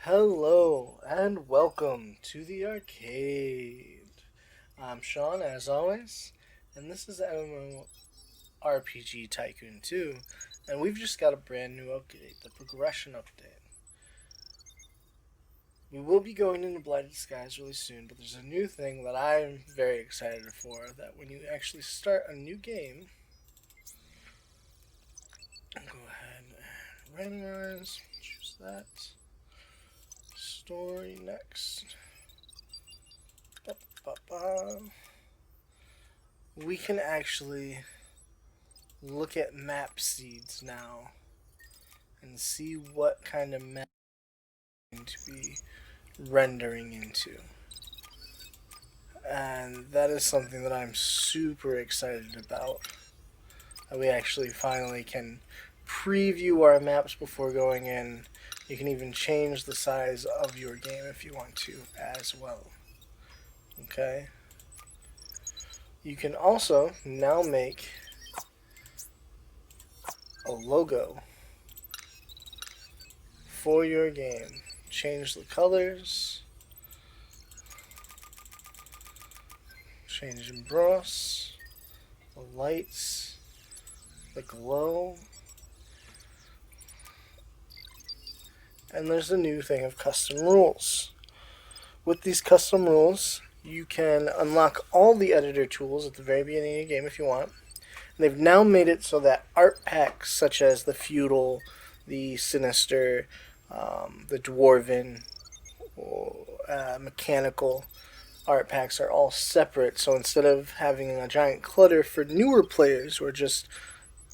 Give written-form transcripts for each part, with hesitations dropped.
Hello and welcome to the arcade. I'm Sean, as always, and this is MMORPG Tycoon 2, and we've just got a brand new update, the progression update. We will be going into Blighted Skies really soon, but there's a new thing that I'm very excited for, that when you actually start a new game, go ahead and randomize, choose that, story next. Ba-ba-ba. We can actually look at map seeds now and see what kind of map we're going to be rendering into. And that is something that I'm super excited about. That we actually finally can preview our maps before going in. You can even change the size of your game if you want to as well. Okay? You can also now make a logo for your game. Change the colors, change emboss, the lights, the glow, and there's a new thing of custom rules. With these custom rules, you can unlock all the editor tools at the very beginning of the game if you want. And they've now made it so that art packs such as the feudal, the sinister, the dwarven, mechanical art packs are all separate. So instead of having a giant clutter for newer players who are just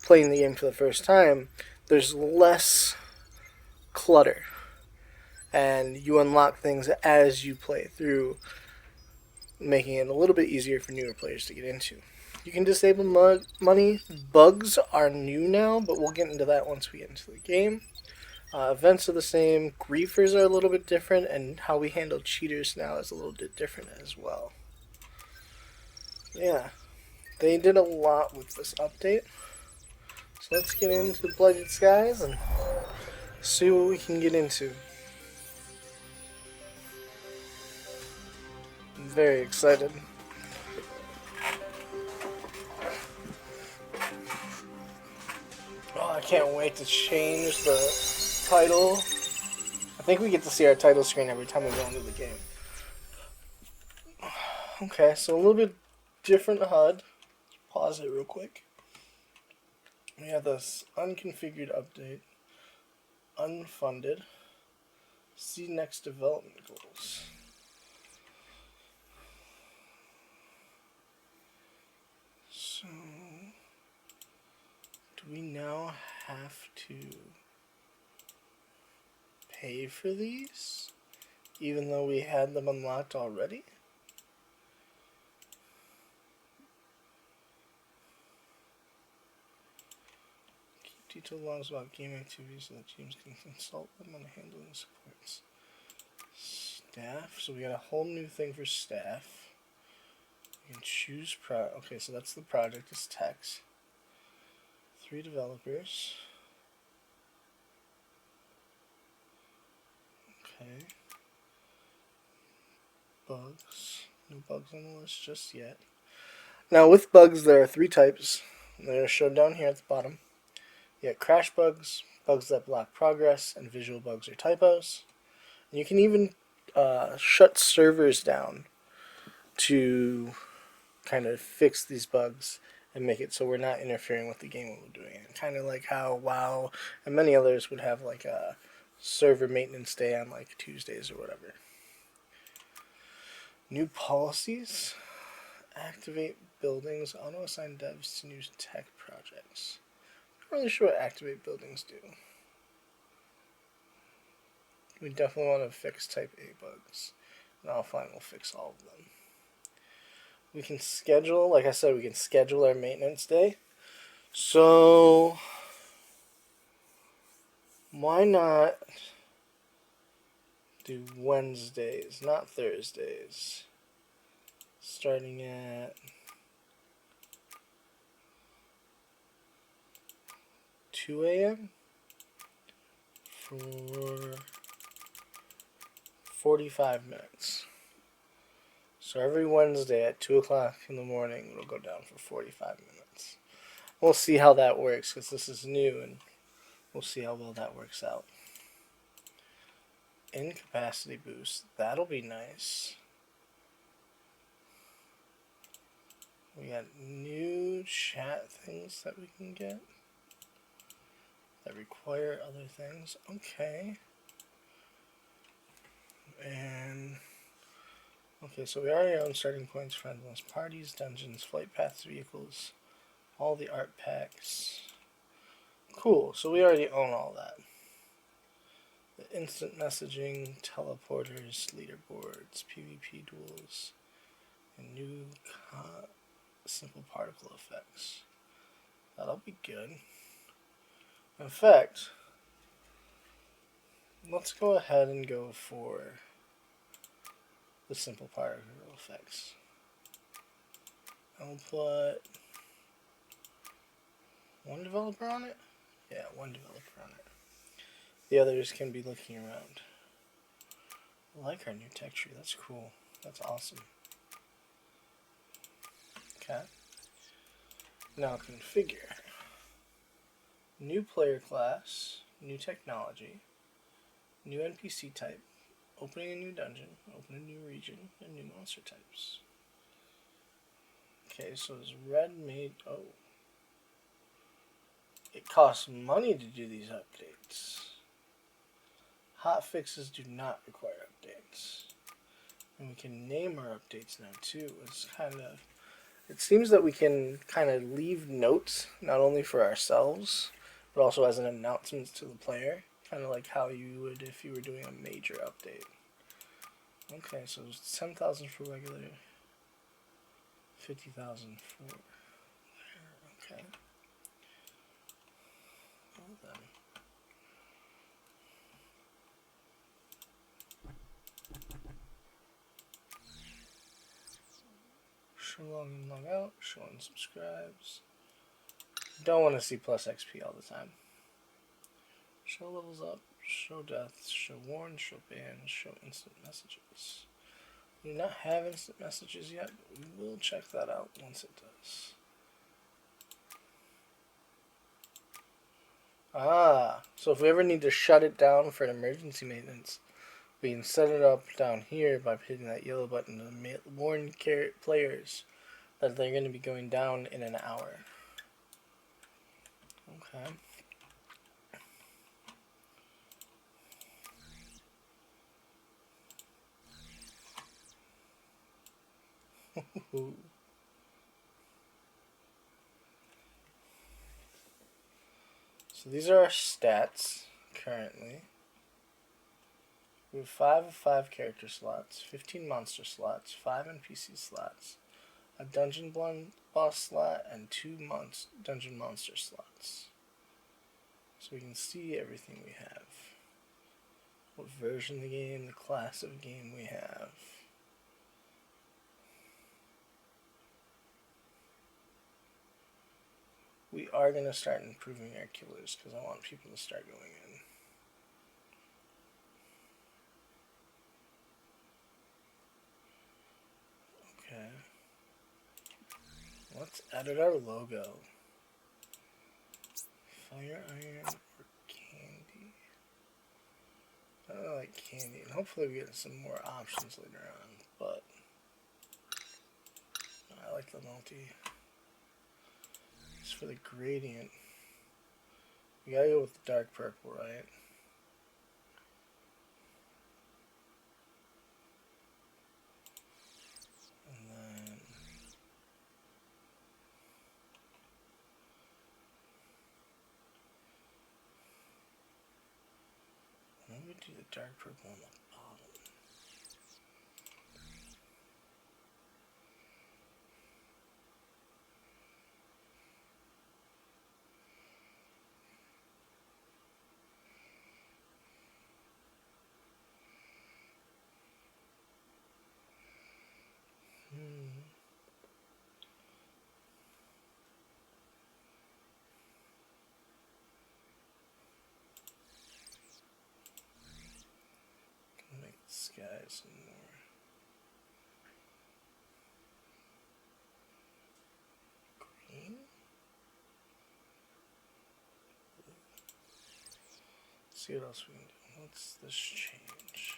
playing the game for the first time, there's less clutter. And you unlock things as you play through, making it a little bit easier for newer players to get into. You can disable money. Bugs are new now, but we'll get into that once we get into the game. Events are the same. Griefers are a little bit different, and how we handle cheaters now is a little bit different as well. Yeah, they did a lot with this update. So let's get into Blighted Skies and see what we can get into. I'm very excited. Oh, I can't wait to change the title. I think we get to see our title screen every time we go into the game. Okay, so a little bit different HUD. Pause it real quick. We have this unconfigured update, unfunded, see next development goals. So, do we now have to pay for these, even though we had them unlocked already? Keep detailed logs about game activities so that teams can consult them on handling supports. Staff, so we got a whole new thing for staff. We can choose okay, so that's the project is text. 3 developers. Okay. Bugs. No bugs on the list just yet. Now with bugs there are 3 types. They're shown down here at the bottom. You got crash bugs, bugs that block progress, and visual bugs or typos. And you can even shut servers down to kind of fix these bugs and make it so we're not interfering with the game when we're doing it. Kind of like how WoW and many others would have like a server maintenance day on like Tuesdays or whatever. New policies. Activate buildings. Auto-assign devs to new tech projects. I'm not really sure what activate buildings do. We definitely want to fix type A bugs. And offline we'll fix all of them. We can schedule, like I said, we can schedule our maintenance day. So, why not do Wednesdays, not Thursdays? Starting at 2 a.m. for 45 minutes. So every Wednesday at 2 o'clock in the morning, it'll go down for 45 minutes. We'll see how that works because this is new and we'll see how well that works out. Incapacity boost. That'll be nice. We got new chat things that we can get that require other things. Okay. And okay, so we already own starting points, friendless parties, dungeons, flight paths, vehicles, all the art packs. Cool, so we already own all that. The instant messaging, teleporters, leaderboards, PvP duels, and new simple particle effects. That'll be good. In fact, let's go ahead and go for the simple particle effects. I'll put one developer on it? Yeah, one developer on it. The others can be looking around. I like our new tech tree. That's cool. That's awesome. Okay. Now configure. New player class, new technology, new NPC type, opening a new dungeon, open a new region, and new monster types. Okay, so is red made... Oh. It costs money to do these updates. Hot fixes do not require updates. And we can name our updates now too. It's kind of... It seems that we can kind of leave notes, not only for ourselves, but also as an announcement to the player. Kind of like how you would if you were doing a major update. Okay, so it's 10,000 for regular, 50,000 for... Okay. Well then. Show log in, log out, show unsubscribes. Don't want to see plus XP all the time. Show levels up, show deaths, show warn, show bans, show instant messages. We do not have instant messages yet, but we will check that out once it does. Ah, so if we ever need to shut it down for an emergency maintenance, we can set it up down here by hitting that yellow button to warn players that they're going to be going down in an hour. Okay. So these are our stats currently. We have 5 of 5 character slots, 15 monster slots, 5 NPC slots, a dungeon boss slot, and 2 dungeon monster slots. So we can see everything we have. What version of the game, the class of game we have. We are going to start improving our killers because I want people to start going in. Okay. Let's edit our logo. Fire iron or candy? I don't like candy, and hopefully we get some more options later on, but I like the multi. Just for the gradient. We gotta go with the dark purple, right? And then maybe do the dark purple on the bottom. sky some more. Green. Let's see what else we can do. What's this change?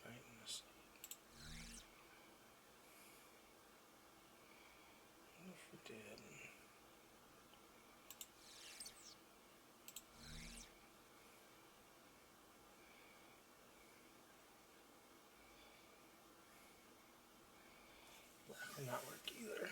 Brightness. What if we did? Black will not work either.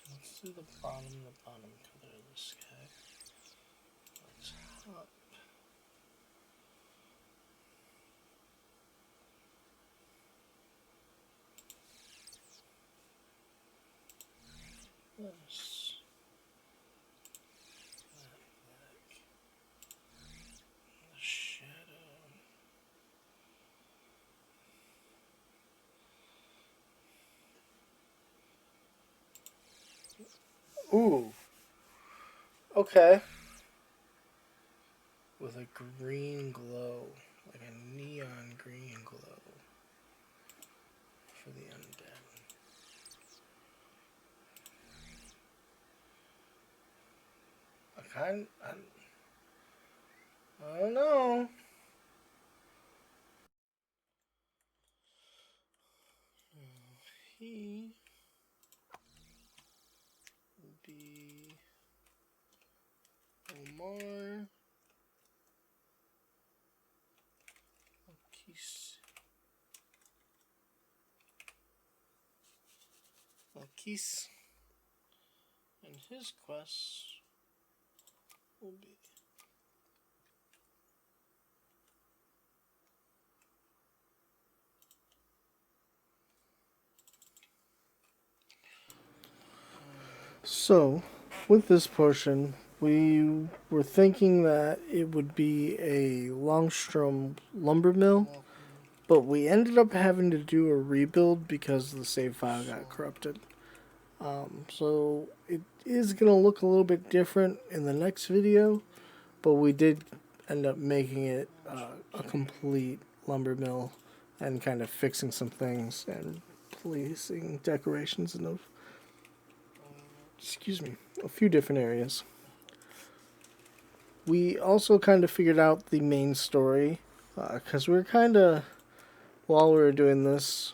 Let's do the bottom color of the sky. Let's hop. Yes. Black. The shadow. Ooh. Okay. With a green glow. Like a neon green glow. For the undead. I don't know. He will be Omar Malkis, and his quests will be so. With this portion, we were thinking that it would be a Longstrom lumber mill, but we ended up having to do a rebuild because the save file got corrupted. So it is going to look a little bit different in the next video, but we did end up making it a complete lumber mill and kind of fixing some things and placing decorations in a few different areas. We also kind of figured out the main story because we were kind of, while we were doing this,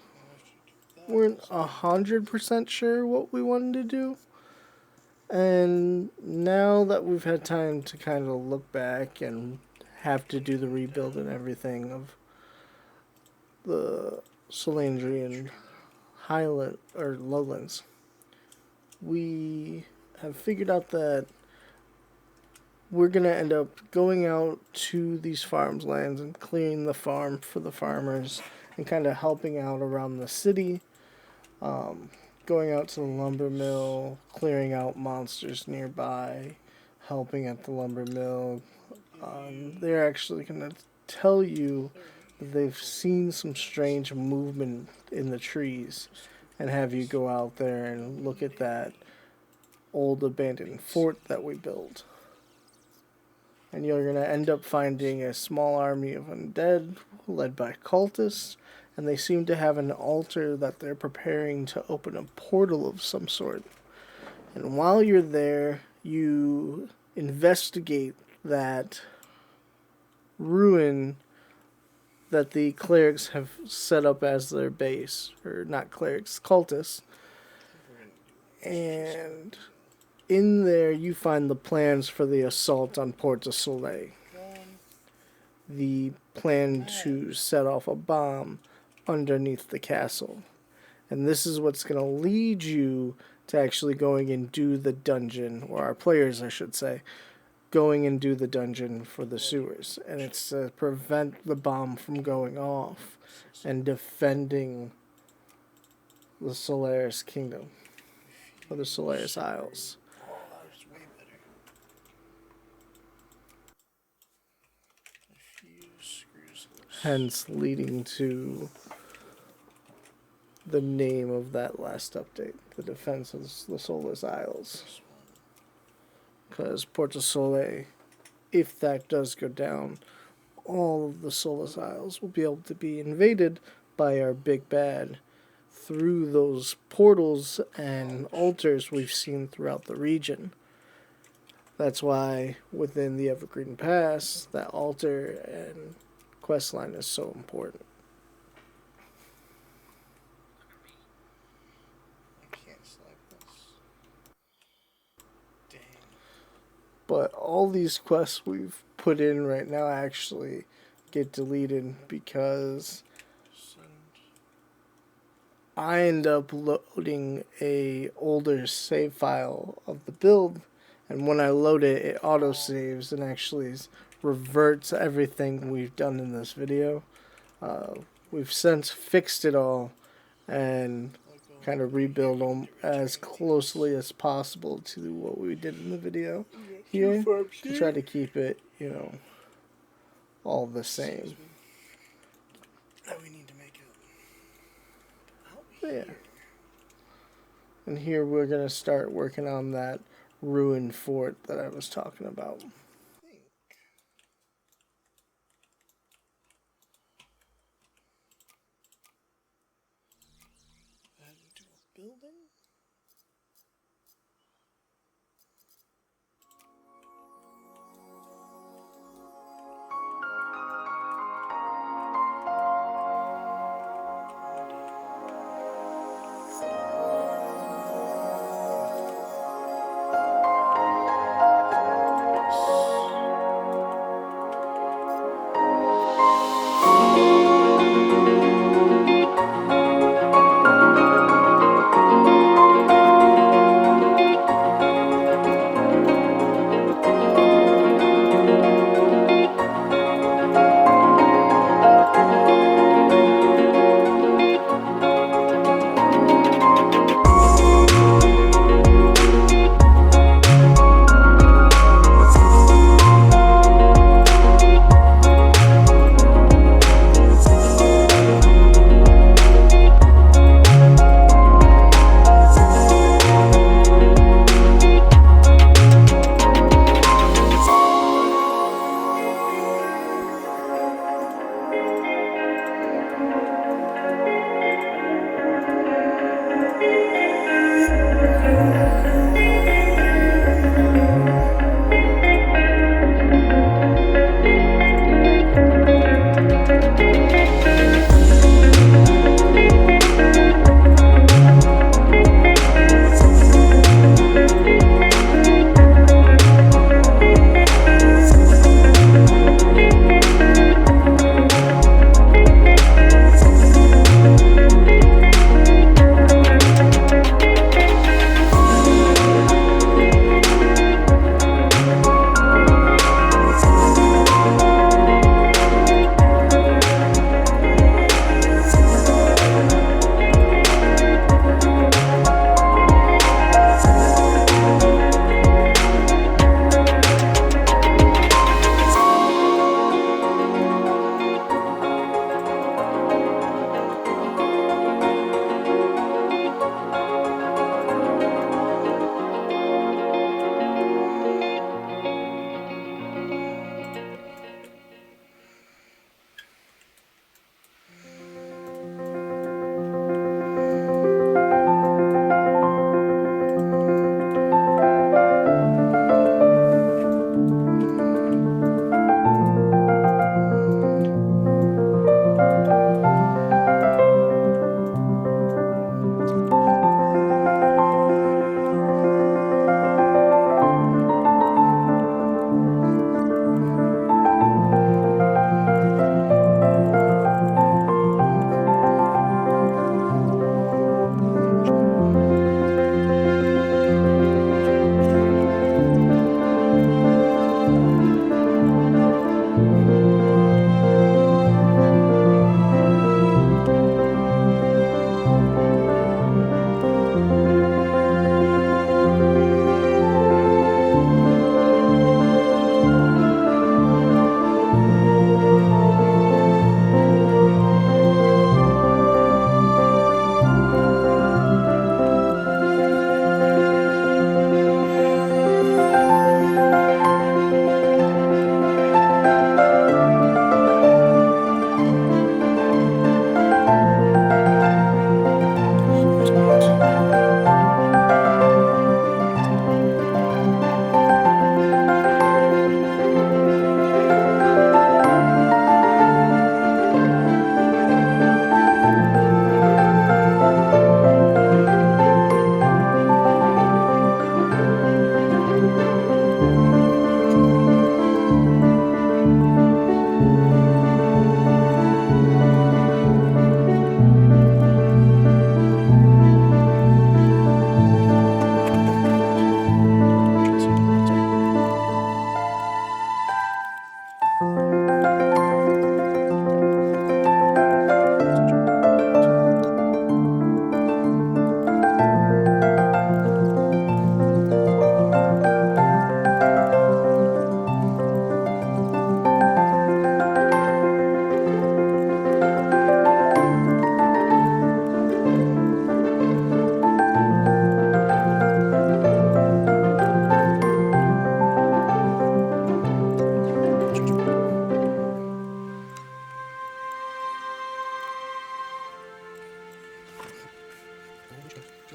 weren't 100% sure what we wanted to do. And now that we've had time to kind of look back and have to do the rebuild and everything of the Solandrian Highland or Lowlands, we have figured out that we're going to end up going out to these farms lands and clearing the farm for the farmers and kind of helping out around the city, going out to the lumber mill, clearing out monsters nearby, helping at the lumber mill. They're actually going to tell you that they've seen some strange movement in the trees and have you go out there and look at that old abandoned fort that we built. And you're going to end up finding a small army of undead led by cultists, and they seem to have an altar that they're preparing to open a portal of some sort. And while you're there, you investigate that ruin that the clerics have set up as their base. Or not clerics, cultists. And in there, you find the plans for the assault on Port de Soleil. The plan to set off a bomb underneath the castle. And this is what's going to lead you to actually going and do the dungeon, or our players, I should say, going and do the dungeon for the sewers. And it's to prevent the bomb from going off and defending the Solaris Kingdom, or the Solaris Isles. hence leading to the name of that last update, the Defense of the Soulless Isles. Because Porto Soleil, if that does go down, all of the Soulless Isles will be able to be invaded by our big bad through those portals and altars we've seen throughout the region. That's why within the Evergreen Pass, that altar and questline is so important. I can't select this. Dang. But all these quests we've put in right now actually get deleted because I end up loading a older save file of the build, and when I load it, it autosaves and actually reverts everything we've done in this video. We've since fixed it all and kind of rebuild them as closely as possible to what we did in the video here to try to keep it, all the same. That we need to make Yeah. And here we're going to start working on that ruined fort that I was talking about. Add into a building.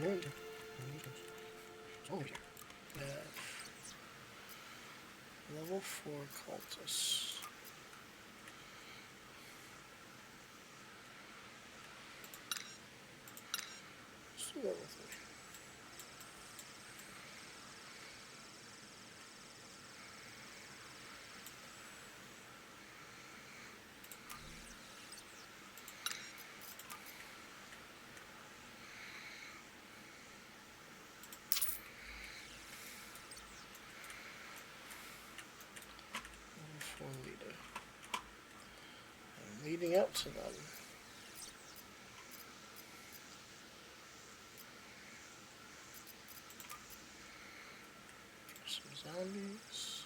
over here. Level 4 cultists. Let's do level 3. Leader. And leading up to them. Some zombies.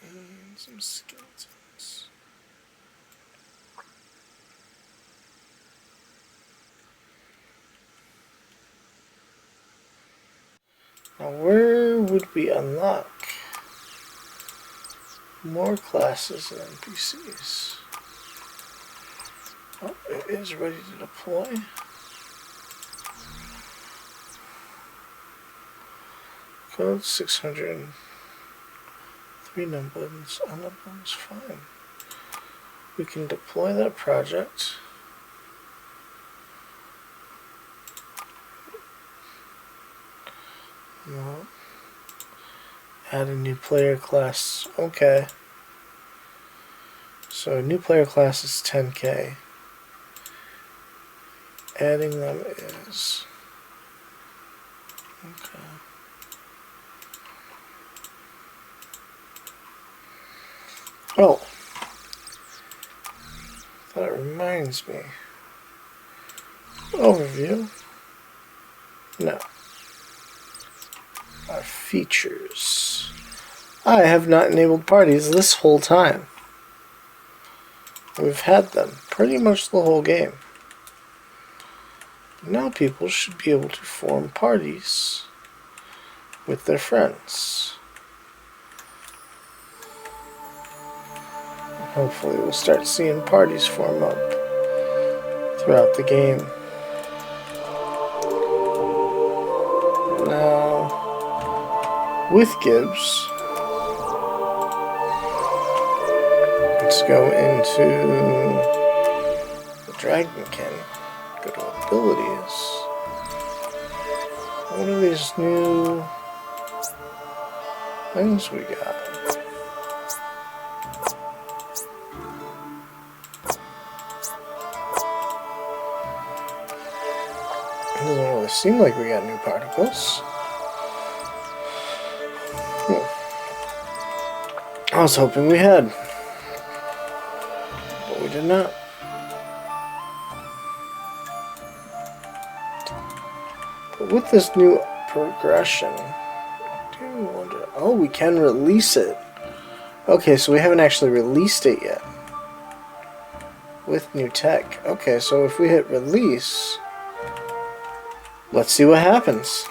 And some skeletons. Now where would we unlock more classes and NPCs? Oh, it is ready to deploy. Code 600. 3 numbers, unbuttons, fine. We can deploy that project. No. Add a new player class. Okay. So a new player class is 10k. Adding them is... Okay. Oh. That reminds me. Overview. No. Our features. I have not enabled parties this whole time. We've had them pretty much the whole game. Now people should be able to form parties with their friends. Hopefully we'll start seeing parties form up throughout the game. Now, with Gibbs, let's go into the Dragonkin. Go to abilities. What are these new things we got? Doesn't really seem like we got new particles. I was hoping we had, but we did not. But with this new progression, I do wonder. Oh, we can release it. Okay, so we haven't actually released it yet. With new tech. Okay, so if we hit release, let's see what happens.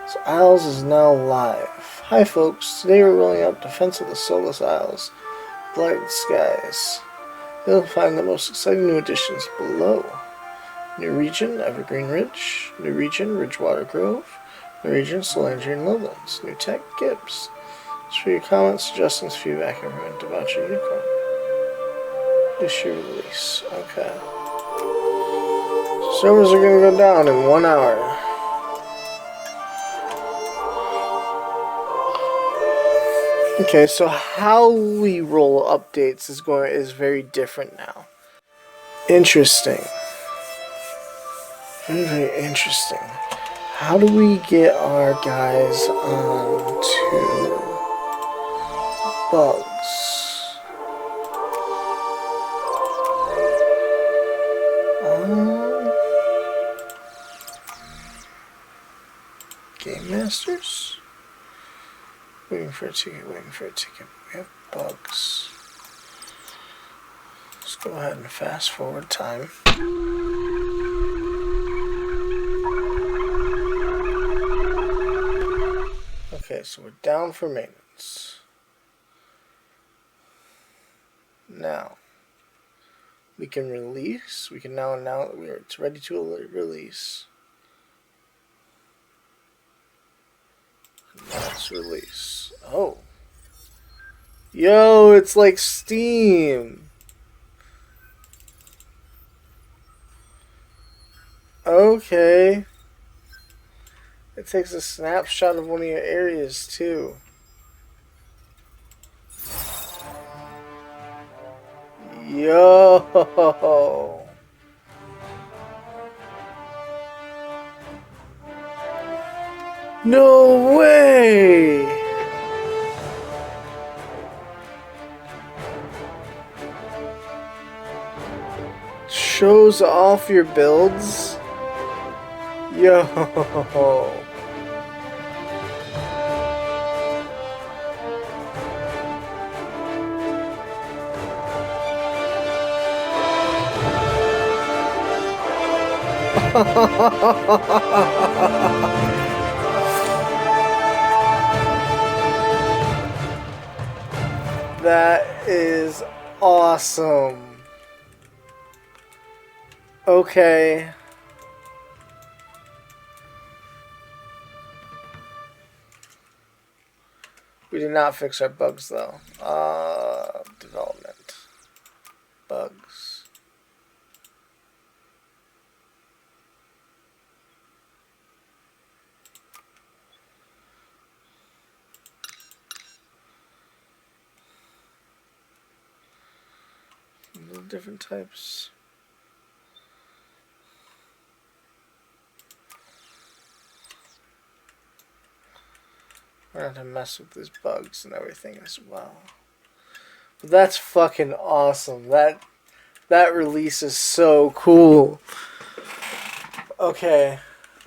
So Isles is now live. Hi folks, today we're rolling out Defense of the Soulless Isles, Blighted Skies. You'll find the most exciting new additions below. New region, Evergreen Ridge. New region, Ridgewater Grove. New region, Solandrian Lowlands. New tech, Gibbs. As for your comments, suggestions, feedback, everyone, about your unicorn. Issue release. Okay. Servers are going to go down in 1 hour. Okay, so how we roll updates is very different now. Interesting. Very, very interesting. How do we get our guys onto bugs? Game Masters? Waiting for a ticket, waiting for a ticket. We have bugs. Let's go ahead and fast forward time. Okay, so we're down for maintenance. Now, we can release. We can now announce it's ready to release. Let's release. Oh. Yo, it's like Steam. Okay. It takes a snapshot of one of your areas, too. Yo. No way! Shows off your builds? Yo. That is awesome. Okay. We did not fix our bugs though. Development. Bugs. Different types. We're going to mess with these bugs and everything as well. But that's fucking awesome. That release is so cool. Okay.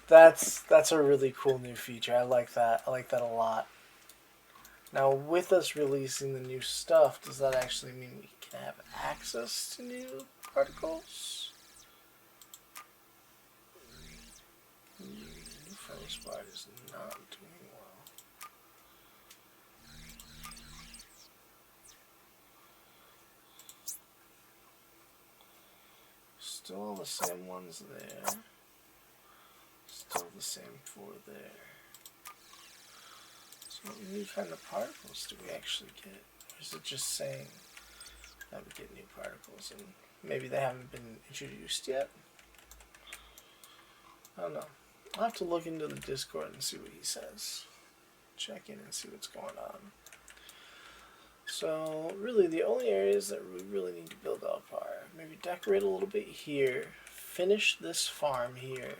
That's a really cool new feature. I like that. I like that a lot. Now, with us releasing the new stuff, does that actually mean we can have access to new particles? New furnace part is not doing well. Still the same ones there. Still the same four there. So what new kind of particles do we actually get? Or is it just saying that we get new particles and maybe they haven't been introduced yet? I don't know. I'll have to look into the Discord and see what he says. Check in and see what's going on. So really the only areas that we really need to build up are maybe decorate a little bit here, finish this farm here,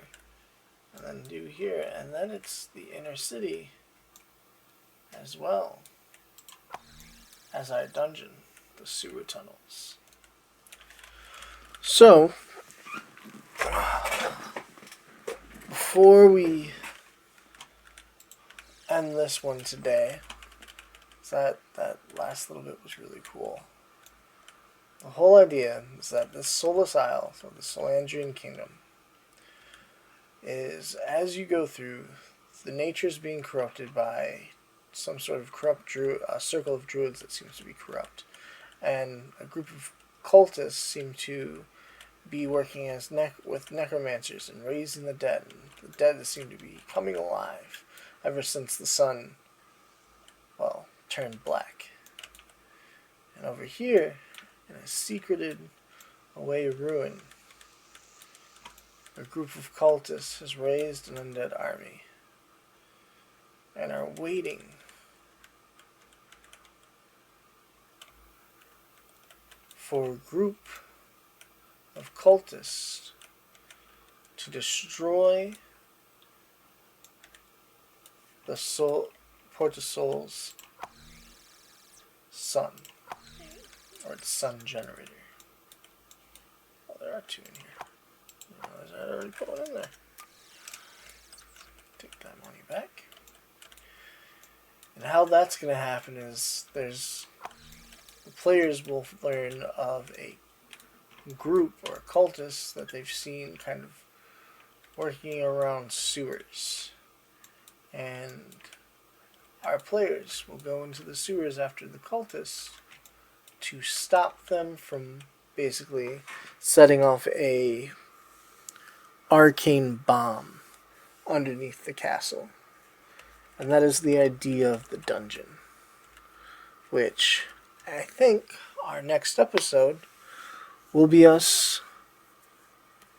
and then do here, and then it's the inner city as well as our dungeon, the sewer tunnels. So before we end this one today, that last little bit was really cool. The whole idea is that this Solus Isle, so the Solandrian Kingdom, is as you go through, the nature is being corrupted by some sort of corrupt circle of druids that seems to be corrupt, and a group of cultists seem to be working as with necromancers and raising the dead. And the dead seem to be coming alive ever since the sun, well, turned black. And over here, in a secreted away ruin, a group of cultists has raised an undead army and are waiting for a group of cultists to destroy the Portasol's sun, or its sun generator. Oh, there are two in here. I already put one in there. Take that money back. And how that's going to happen is the players will learn of a group or cultists that they've seen kind of working around sewers. And our players will go into the sewers after the cultists to stop them from basically setting off a arcane bomb underneath the castle. And that is the idea of the dungeon, which I think our next episode will be us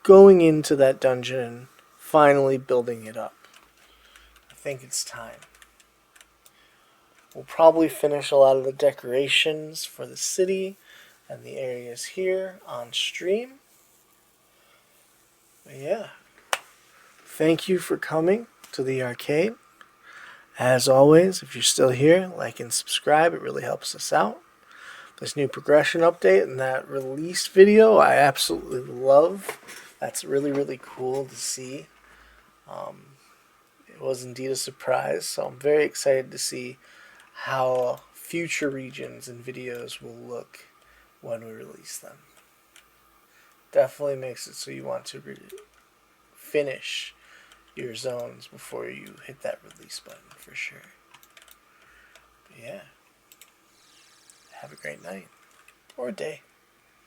going into that dungeon and finally building it up. I think it's time. We'll probably finish a lot of the decorations for the city and the areas here on stream. But yeah. Thank you for coming to the arcade. As always, if you're still here, like and subscribe. It really helps us out. This new progression update and that release video I absolutely love. That's really, really cool to see. It was indeed a surprise, so I'm very excited to see how future regions and videos will look when we release them. Definitely makes it so you want to finish your zones before you hit that release button for sure. But yeah. Have a great night or day.